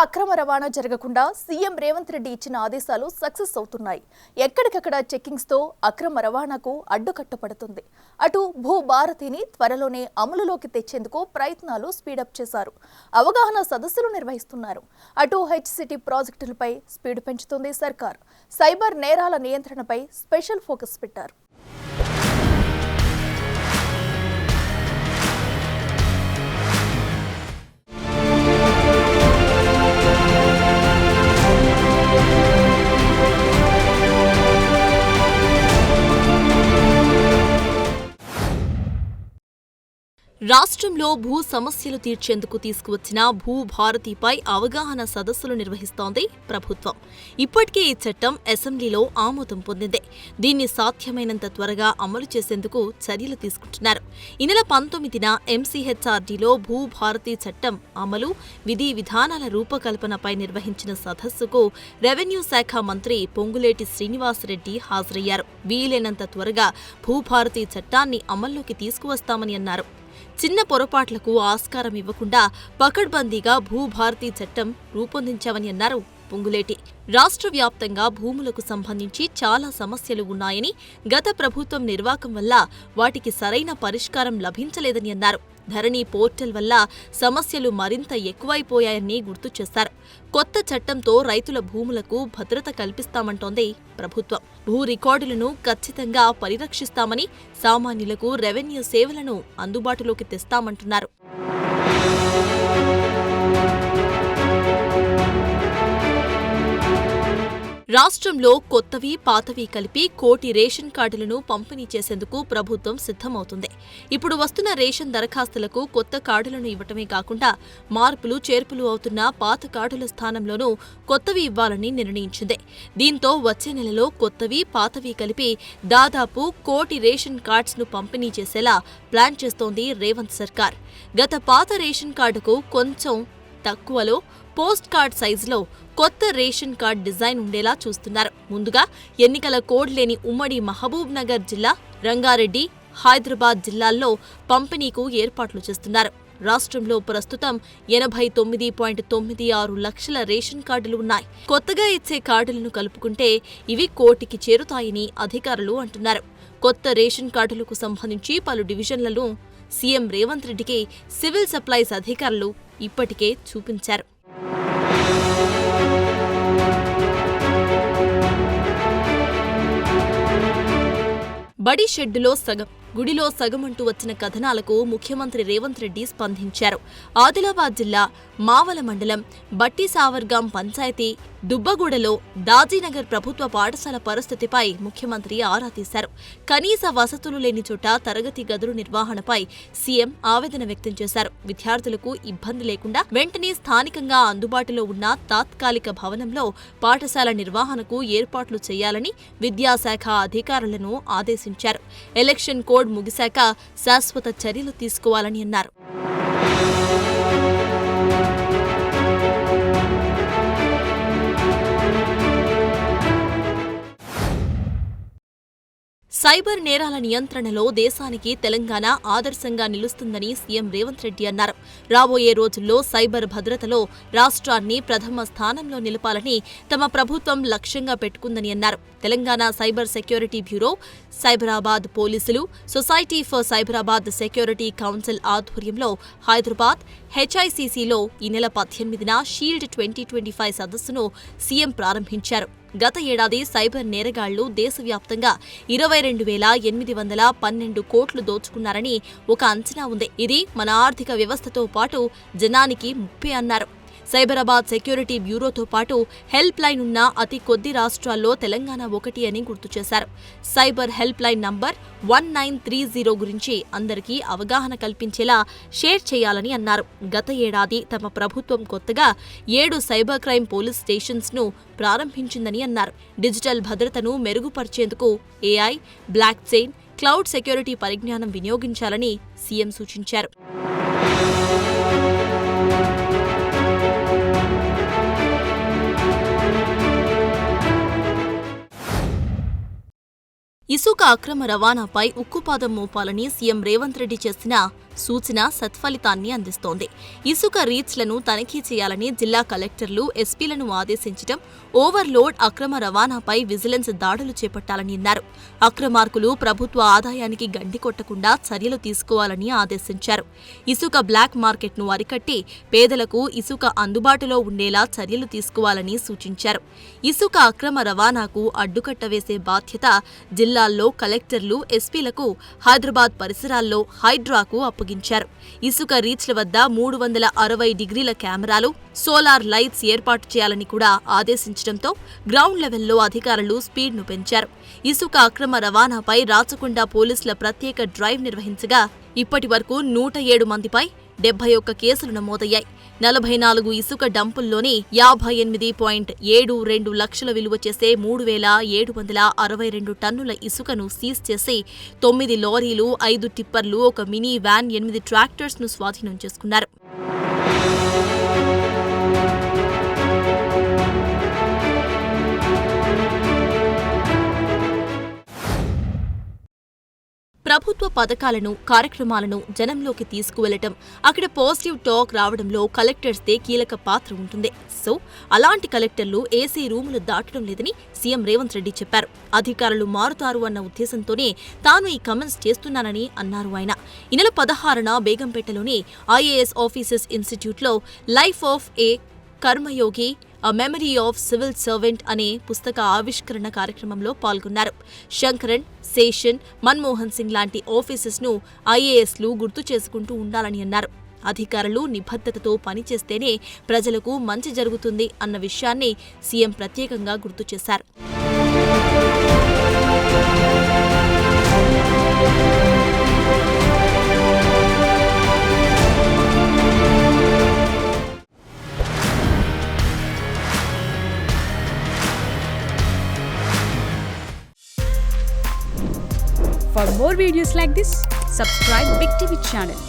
అక్రమ రవాణా జరగకుండా సీఎం రేవంత్ రెడ్డి ఇచ్చిన ఆదేశాలు సక్సెస్ అవుతున్నాయి. ఎక్కడికక్కడ చెక్కింగ్స్ తో అక్రమ రవాణాకు అడ్డుకట్ట పడుతుంది. అటు భూభారతిని త్వరలోనే అమలులోకి తెచ్చేందుకు ప్రయత్నాలు స్పీడప్ చేశారు. అవగాహన సదస్సులు నిర్వహిస్తున్నారు. అటు హెచ్సిటీ ప్రాజెక్టులపై స్పీడ్ పెంచుతుంది సర్కార్. సైబర్ నేరాల నియంత్రణపై స్పెషల్ ఫోకస్ పెట్టారు. రాష్ట్రంలో భూ సమస్యలు తీర్చేందుకు తీసుకువచ్చిన భూభారతిపై అవగాహన సదస్సులు నిర్వహిస్తోంది ప్రభుత్వం. ఇప్పటికే ఈ చట్టం అసెంబ్లీలో ఆమోదం పొందింది. దీన్ని సాధ్యమైనంత త్వరగా అమలు చేసేందుకు చర్యలు తీసుకుంటున్నారు. ఈ నెల 19న ఎంసీహెచ్ఆర్డీలో భూభారతి చట్టం అమలు, విధి విధానాల రూపకల్పనపై నిర్వహించిన సదస్సుకు రెవెన్యూ శాఖ మంత్రి పొంగులేటి శ్రీనివాసరెడ్డి హాజరయ్యారు. వీలైనంత త్వరగా భూభారతి చట్టాన్ని అమల్లోకి తీసుకువస్తామని అన్నారు. చిన్న పొరపాట్లకు ఆస్కారం ఇవ్వకుండా పకడ్బందీగా భూభారతి చట్టం రూపొందించామని అన్నారు పొంగులేటి. రాష్ట్ర వ్యాప్తంగా భూములకు సంబంధించి చాలా సమస్యలు ఉన్నాయని, గత ప్రభుత్వం నిర్వాకం వల్ల వాటికి సరైన పరిష్కారం లభించలేదని అన్నారు. ధరణి పోర్టల్ వల్ల సమస్యలు మరింత ఎక్కువైపోయాయని గుర్తు చేశారు. కొత్త చట్టంతో రైతుల భూములకు భద్రత కల్పిస్తామంటోంది ప్రభుత్వం. భూ రికార్డులను ఖచ్చితంగా పరిరక్షిస్తామని, సామాన్యులకు రెవెన్యూ సేవలను అందుబాటులోకి తెస్తామంటున్నారు. రాష్ట్రంలో కొత్తవి, పాతవి కలిపి 1 కోటి రేషన్ కార్డులను పంపిణీ చేసేందుకు ప్రభుత్వం సిద్ధమవుతుంది. ఇప్పుడు వస్తున్న రేషన్ దరఖాస్తులకు కొత్త కార్డులను ఇవ్వటమే కాకుండా మార్పులు, చేర్పులు అవుతున్న పాత కార్డుల స్థానంలోనూ కొత్తవి ఇవ్వాలని నిర్ణయించింది. దీంతో వచ్చే నెలలో కొత్తవి, పాతవి కలిపి దాదాపు 1 కోటి రేషన్ కార్డ్స్ ను పంపిణీ చేసేలా ప్లాన్ చేస్తోంది రేవంత్ సర్కార్. గత పాత రేషన్ కార్డుకు కొంచెం తక్కువలో పోస్ట్ కార్డ్ సైజులో కొత్త రేషన్ కార్డ్ డిజైన్ ఉండేలా చూస్తున్నారు. ముందుగా ఎన్నికల కోడ్ లేని ఉమ్మడి మహబూబ్ నగర్ జిల్లా, రంగారెడ్డి, హైదరాబాద్ జిల్లాల్లో పంపిణీకు ఏర్పాట్లు చేస్తున్నారు. రాష్ట్రంలో ప్రస్తుతం 89.96 లక్షల రేషన్ కార్డులు ఉన్నాయి. కొత్తగా ఇచ్చే కార్డులను కలుపుకుంటే ఇవి 1 కోటికి చేరుతాయని అధికారులు అంటున్నారు. కొత్త రేషన్ కార్డులకు సంబంధించి పలు డివిజన్లను సీఎం రేవంత్ రెడ్డికి సివిల్ సప్లైస్ అధికారులు ఇప్పటికే చూపించారు. బడి షెడ్డులో సగం, గుడిలో సగం అంటూ వచ్చిన కథనాలకు ముఖ్యమంత్రి రేవంత్ రెడ్డి స్పందించారు. ఆదిలాబాద్ జిల్లా మావల మండలం బట్టి సావర్గాం పంచాయతీ దుబ్బగూడలో దాజీనగర్ ప్రభుత్వ పాఠశాల పరిస్థితిపై ముఖ్యమంత్రి ఆరా తీశారు. కనీస వసతులు లేని చోట తరగతి గదుల నిర్వహణపై సీఎం ఆవేదన వ్యక్తం చేశారు. విద్యార్థులకు ఇబ్బంది లేకుండా వెంటనే స్థానికంగా అందుబాటులో ఉన్న తాత్కాలిక భవనంలో పాఠశాల నిర్వహణకు ఏర్పాట్లు చేయాలని విద్యాశాఖ అధికారులను ఆదేశించారు. ఎలక్షన్ కోడ్ ముగిశాక శాశ్వత చర్యలు తీసుకోవాలని అన్నారు. సైబర్ నేరాల నియంత్రణలో దేశానికి తెలంగాణ ఆదర్శంగా నిలుస్తుందని సీఎం రేవంత్ రెడ్డి అన్నారు. రాబోయే రోజుల్లో సైబర్ భద్రతలో రాష్ట్రాన్ని ప్రథమ స్థానంలో నిలపాలని తమ ప్రభుత్వం లక్ష్యంగా పెట్టుకుందని అన్నారు. Telangana cyber security bureau, Cyberabad పోలీసులు, society for Cyberabad security council ఆధ్వర్యంలో హైదరాబాద్ హెచ్ఐసిసిలో ఈ నెల 18న షీల్డ్ 2025 సదస్సును సీఎం ప్రారంభించారు. గత ఏడాది సైబర్ నేరగాళ్లు దేశవ్యాప్తంగా 22,812 కోట్లు దోచుకున్నారని ఒక అంచనా ఉంది. ఇది మన ఆర్థిక వ్యవస్థతో పాటు జనానికి ముప్పే అన్నారు. సైబరాబాద్ సెక్యూరిటీ బ్యూరోతో పాటు హెల్ప్ లైన్ ఉన్న అతి కొద్ది రాష్ట్రాల్లో తెలంగాణ ఒకటి అని గుర్తు చేశారు. సైబర్ హెల్ప్ లైన్ నంబర్ 1930 గురించి అందరికీ అవగాహన కల్పించేలా షేర్ చేయాలని అన్నారు. గత ఏడాది తమ ప్రభుత్వం కొత్తగా 7 సైబర్ క్రైమ్ పోలీస్ స్టేషన్స్ ను ప్రారంభించిందని అన్నారు. డిజిటల్ భద్రతను మెరుగుపరిచేందుకు AI, block chain, cloud security పరిజ్ఞానం వినియోగించాలని సీఎం సూచించారు. ఇసుక అక్రమ రవాణాపై ఉక్కుపాదం మోపాలని సీఎం రేవంత్ రెడ్డి చేసిన సూచన సత్ఫలితాన్ని అందిస్తోంది. ఇసుక రీచ్లను తనిఖీ చేయాలని జిల్లా కలెక్టర్లు, ఎస్పీలను ఆదేశించడం, ఓవర్లోడ్, అక్రమ రవాణాపై విజిలెన్స్ దాడులు చేపట్టాలని అన్నారు. అక్రమార్కులు ప్రభుత్వ ఆదాయానికి గండి కొట్టకుండా చర్యలు తీసుకోవాలని ఆదేశించారు. ఇసుక బ్లాక్ మార్కెట్ను అరికట్టి పేదలకు ఇసుక అందుబాటులో ఉండేలా చర్యలు తీసుకోవాలని సూచించారు. ఇసుక అక్రమ రవాణాకు అడ్డుకట్ట వేసే బాధ్యత జిల్లాల్లో కలెక్టర్లు, ఎస్పీలకు, హైదరాబాద్ పరిసరాల్లో హైడ్రాకు అప్పగించారు. ఇసుక రీచ్ల వద్ద 360 డిగ్రీల కెమెరాలు, సోలార్ లైట్స్ ఏర్పాటు చేయాలని కూడా ఆదేశించడంతో గ్రౌండ్ లెవెల్లో అధికారులు స్పీడ్ను పెంచారు. ఇసుక అక్రమ రవాణాపై రాచకొండ పోలీసుల ప్రత్యేక డ్రైవ్ నిర్వహించగా ఇప్పటి వరకు 107 మందిపై 71 కేసులు నమోదయ్యాయి. 44 ఇసుక డంపుల్లోని 58.72 లక్షల విలువ చేసే 3,762 టన్నుల ఇసుకను సీజ్ చేసి 9 లారీలు, 5 టిప్పర్లు, ఒక మినీ వ్యాన్, 8 ట్రాక్టర్స్ను స్వాధీనం చేసుకున్నారు. ప్రభుత్వ పథకాలను, కార్యక్రమాలను జనంలోకి తీసుకువెళ్లటం, అక్కడ పాజిటివ్ టాక్ రావడంలో కలెక్టర్స్దే కీలక పాత్ర ఉంటుంది. సో అలాంటి కలెక్టర్లు ఏసీ రూములు దాటడం లేదని సీఎం రేవంత్ రెడ్డి చెప్పారు. అధికారులు మారుతారు అన్న ఉద్దేశంతోనే తాను ఈ కమెంట్స్ చేస్తున్నానని అన్నారు ఆయన. ఈ నెల 16న బేగంపేటలోని ఐఏఎస్ ఆఫీసర్స్ ఇన్స్టిట్యూట్లో life of A Karmayogi, a memory of civil servant అనే పుస్తక ఆవిష్కరణ కార్యక్రమంలో పాల్గొన్నారు. శంకరన్, శేషన్, మన్మోహన్ సింగ్ లాంటి ఆఫీసర్స్ను ఐఏఎస్లు గుర్తు చేసుకుంటూ ఉండాలని అన్నారు. అధికారులు నిబద్ధతతో పనిచేస్తేనే ప్రజలకు మంచి జరుగుతుంది అన్న విషయాన్ని సీఎం ప్రత్యేకంగా గుర్తు చేశారు. For more videos like this, subscribe Big TV channel.